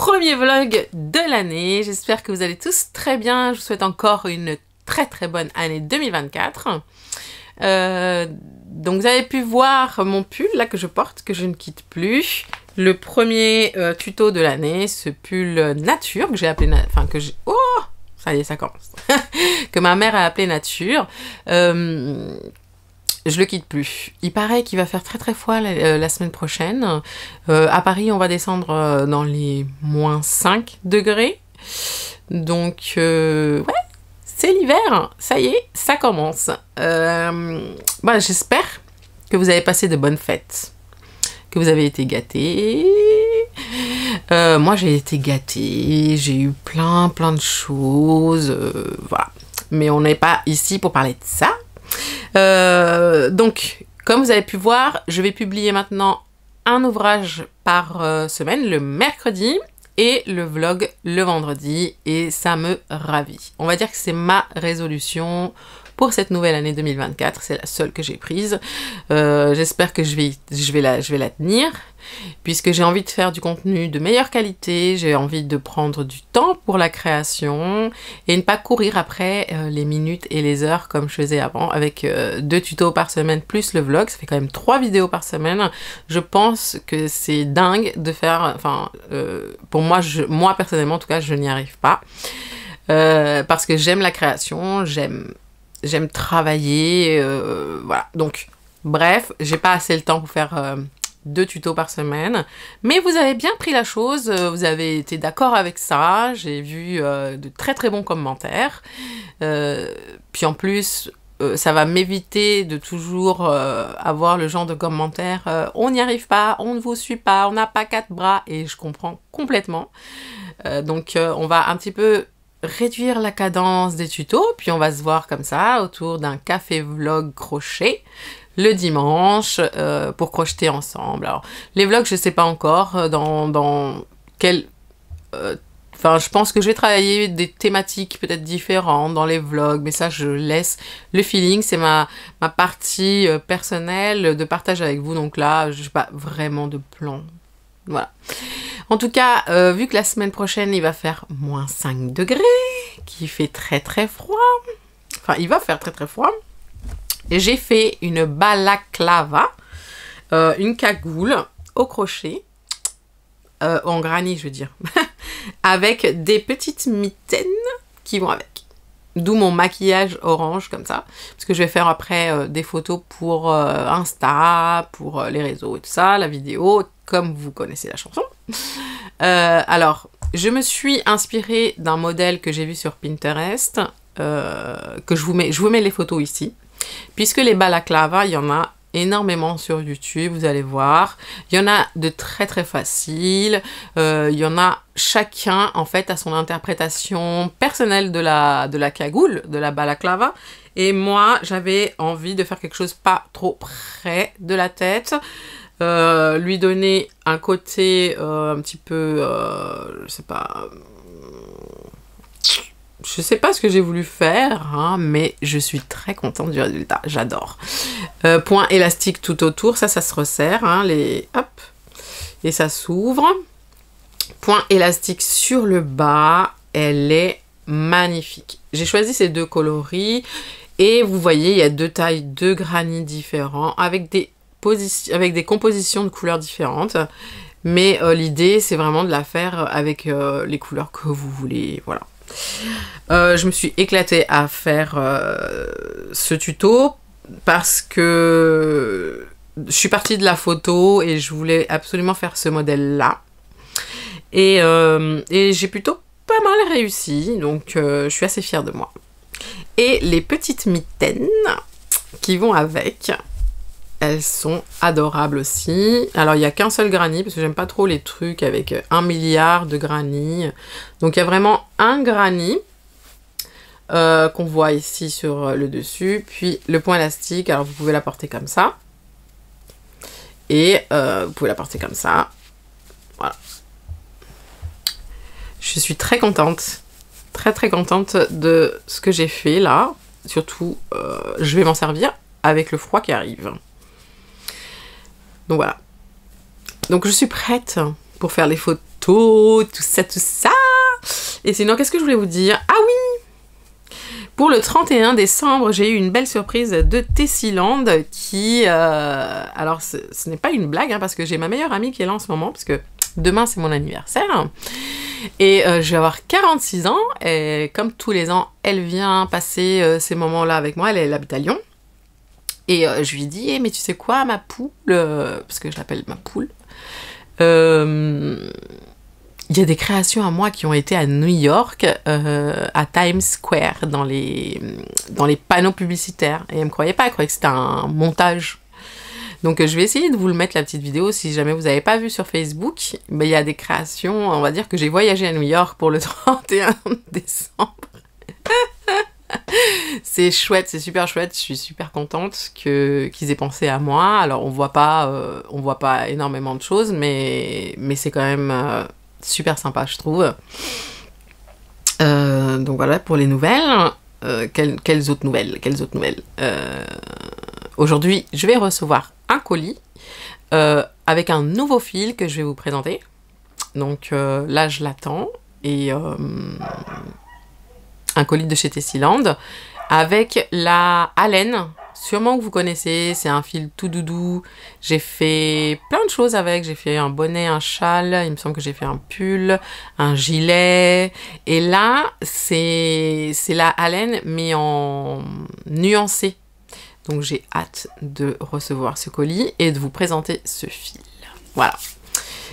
premier vlog de l'année. J'espère que vous allez tous très bien. Je vous souhaite encore une très bonne année 2024. Donc vous avez pu voir mon pull là que je porte, que je ne quitte plus. Le premier tuto de l'année, ce pull nature que j'ai appelé... Oh, ça y est, ça commence. Que ma mère a appelé nature. Je le quitte plus. Il paraît qu'il va faire très froid la semaine prochaine. À Paris, on va descendre dans les -5 degrés. Donc, ouais, c'est l'hiver. Ça y est, ça commence. Voilà, j'espère que vous avez passé de bonnes fêtes. Que vous avez été gâtés. Moi, j'ai été gâtée. J'ai eu plein de choses. Voilà. Mais on n'est pas ici pour parler de ça. Donc, comme vous avez pu voir, je vais publier maintenant un ouvrage par semaine, le mercredi, et le vlog le vendredi, et ça me ravit. On va dire que c'est ma résolution pour cette nouvelle année 2024, c'est la seule que j'ai prise. J'espère que je vais la tenir, puisque j'ai envie de faire du contenu de meilleure qualité, j'ai envie de prendre du temps pour la création, et ne pas courir après les minutes et les heures comme je faisais avant, avec 2 tutos par semaine plus le vlog. Ça fait quand même 3 vidéos par semaine. Je pense que c'est dingue de faire, enfin, pour moi, moi personnellement en tout cas, je n'y arrive pas. Parce que j'aime la création, j'aime travailler, voilà. Donc, bref, j'ai pas assez le temps pour faire 2 tutos par semaine. Mais vous avez bien pris la chose, vous avez été d'accord avec ça. J'ai vu de très bons commentaires. Puis en plus, ça va m'éviter de toujours avoir le genre de commentaires on n'y arrive pas, on ne vous suit pas, on n'a pas 4 bras. Et je comprends complètement. Donc, on va un petit peu réduire la cadence des tutos, puis on va se voir comme ça autour d'un café vlog crochet le dimanche pour crocheter ensemble. Alors les vlogs, je sais pas encore dans quel... Enfin, je pense que je vais travailler des thématiques peut-être différentes dans les vlogs, mais ça, je laisse le feeling. C'est ma partie personnelle de partage avec vous. Donc là, je n'ai pas vraiment de plan. Voilà. En tout cas, vu que la semaine prochaine, il va faire -5 degrés, qu'il fait très froid. Enfin, il va faire très froid. Et j'ai fait une balaclava, une cagoule au crochet, en granny, je veux dire, avec des petites mitaines qui vont avec. D'où mon maquillage orange comme ça, parce que je vais faire après des photos pour Insta, pour les réseaux et tout ça, la vidéo, comme vous connaissez la chanson. Alors, je me suis inspirée d'un modèle que j'ai vu sur Pinterest, que je vous mets les photos ici, puisque les balaclavas, il y en a énormément sur YouTube, vous allez voir. Il y en a de très faciles, il y en a chacun en fait à son interprétation personnelle de la cagoule, de la balaclava. Et moi, j'avais envie de faire quelque chose pas trop près de la tête, lui donner un côté un petit peu, je sais pas ce que j'ai voulu faire, hein, mais je suis très contente du résultat, j'adore. Point élastique tout autour, ça se resserre, hein, hop, et ça s'ouvre. Point élastique sur le bas, elle est magnifique. J'ai choisi ces 2 coloris, et vous voyez, il y a 2 tailles de granit différents, avec des compositions de couleurs différentes. Mais l'idée, c'est vraiment de la faire avec les couleurs que vous voulez, voilà. Je me suis éclatée à faire ce tuto parce que je suis partie de la photo et je voulais absolument faire ce modèle là et j'ai plutôt pas mal réussi, donc je suis assez fière de moi. Et les petites mitaines qui vont avec, elles sont adorables aussi. Alors, il n'y a qu'un seul granny, parce que j'aime pas trop les trucs avec 1 milliard de granny. Donc, il y a vraiment un granny qu'on voit ici sur le dessus. Puis, le point élastique, alors vous pouvez la porter comme ça. Et vous pouvez la porter comme ça. Voilà. Je suis très contente. Très contente de ce que j'ai fait là. Surtout, je vais m'en servir avec le froid qui arrive. Donc voilà. Donc je suis prête pour faire les photos gâteaux, tout ça, tout ça. Et sinon, qu'est-ce que je voulais vous dire? Ah oui! Pour le 31 décembre, j'ai eu une belle surprise de Tessiland qui... alors, ce n'est pas une blague, hein, parce que j'ai ma meilleure amie qui est là en ce moment, parce que demain, c'est mon anniversaire. Et je vais avoir 46 ans, et comme tous les ans, elle vient passer ces moments-là avec moi. Elle habite à Lyon. Et je lui dis, mais tu sais quoi, ma poule, parce que je l'appelle ma poule, il y a des créations à moi qui ont été à New York, à Times Square, dans les panneaux publicitaires. Et elle me croyait pas, elle croyait que c'était un montage. Donc je vais essayer de vous le mettre, la petite vidéo, si jamais vous n'avez pas vu sur Facebook. Mais il y a des créations, on va dire que j'ai voyagé à New York pour le 31 décembre. C'est chouette, c'est super chouette, je suis super contente qu'ils aient pensé à moi. Alors on voit pas énormément de choses, mais c'est quand même super sympa, je trouve. Donc voilà pour les nouvelles. Quelles autres nouvelles? Aujourd'hui, je vais recevoir un colis avec un nouveau fil que je vais vous présenter. Donc là, je l'attends. Et un colis de chez Tessiland avec la haleine, sûrement que vous connaissez, c'est un fil tout doudou. J'ai fait plein de choses avec, j'ai fait un bonnet, un châle, il me semble que j'ai fait un pull, un gilet. Et là, c'est la haleine mais en nuancé. Donc j'ai hâte de recevoir ce colis et de vous présenter ce fil. Voilà.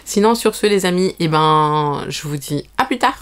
Sinon, sur ce les amis, je vous dis à plus tard.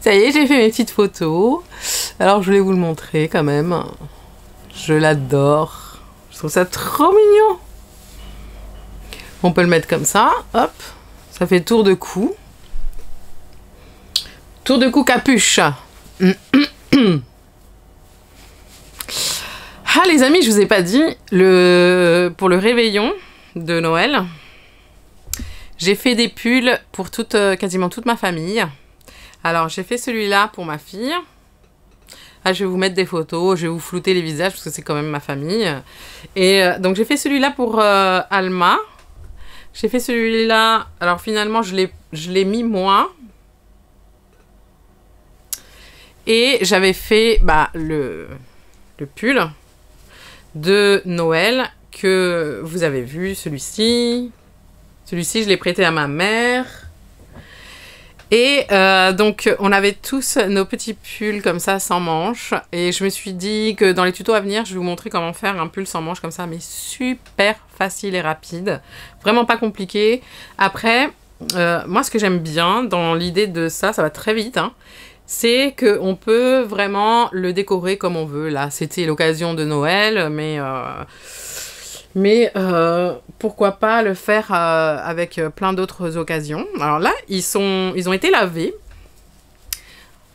Ça y est, j'ai fait mes petites photos. Alors, je voulais vous le montrer quand même. Je l'adore. Je trouve ça trop mignon. On peut le mettre comme ça. Hop. Ça fait tour de cou. Tour de cou capuche. Ah, les amis, je vous ai pas dit, pour le réveillon de Noël, j'ai fait des pulls pour quasiment toute ma famille. Alors, j'ai fait celui-là pour ma fille. Ah, je vais vous mettre des photos, je vais vous flouter les visages parce que c'est quand même ma famille. Et donc, j'ai fait celui-là pour Alma. J'ai fait celui-là, alors finalement, je l'ai mis moi. Et j'avais fait le pull de Noël que vous avez vu, celui-ci. Celui-ci, je l'ai prêté à ma mère. Et donc, on avait tous nos petits pulls comme ça, sans manches. Et je me suis dit que dans les tutos à venir, je vais vous montrer comment faire un pull sans manches comme ça, mais super facile et rapide. Vraiment pas compliqué. Après, moi, ce que j'aime bien dans l'idée de ça, ça va très vite, hein, c'est qu'on peut vraiment le décorer comme on veut. Là, c'était l'occasion de Noël, mais pourquoi pas le faire avec plein d'autres occasions. Alors là, ils ont été lavés.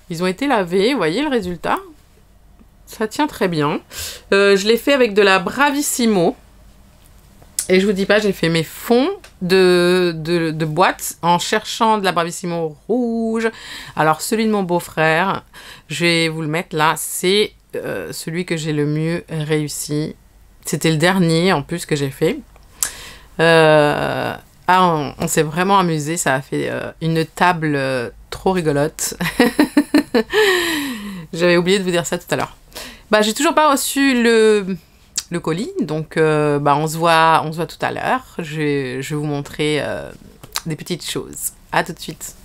Ils ont été lavés, vous voyez le résultat? Ça tient très bien. Je l'ai fait avec de la Bravissimo. Et je vous dis pas, j'ai fait mes fonds de boîte en cherchant de la Bravissimo rouge. Alors celui de mon beau-frère, je vais vous le mettre là, c'est celui que j'ai le mieux réussi. C'était le dernier en plus que j'ai fait. On s'est vraiment amusé, ça a fait une table trop rigolote. J'avais oublié de vous dire ça tout à l'heure. J'ai toujours pas reçu le colis, donc on se voit tout à l'heure. Je vais vous montrer des petites choses. À tout de suite.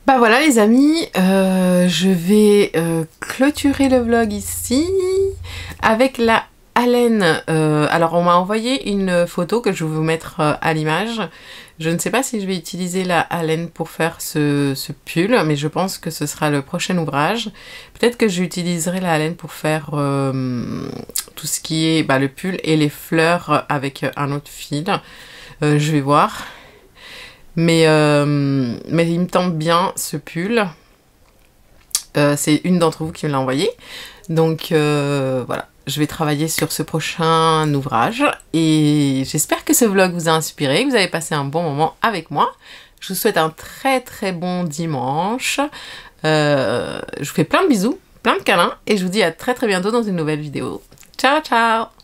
Bah voilà les amis, je vais clôturer le vlog ici avec la haleine. Alors on m'a envoyé une photo que je vais vous mettre à l'image. Je ne sais pas si je vais utiliser la haleine pour faire ce pull, mais je pense que ce sera le prochain ouvrage. Peut-être que j'utiliserai la haleine pour faire tout ce qui est le pull et les fleurs avec un autre fil. Je vais voir. Mais il me tente bien ce pull. C'est une d'entre vous qui me l'a envoyé. Donc voilà, je vais travailler sur ce prochain ouvrage. Et j'espère que ce vlog vous a inspiré, que vous avez passé un bon moment avec moi. Je vous souhaite un très très bon dimanche. Je vous fais plein de bisous, plein de câlins. Et je vous dis à très très bientôt dans une nouvelle vidéo. Ciao ciao!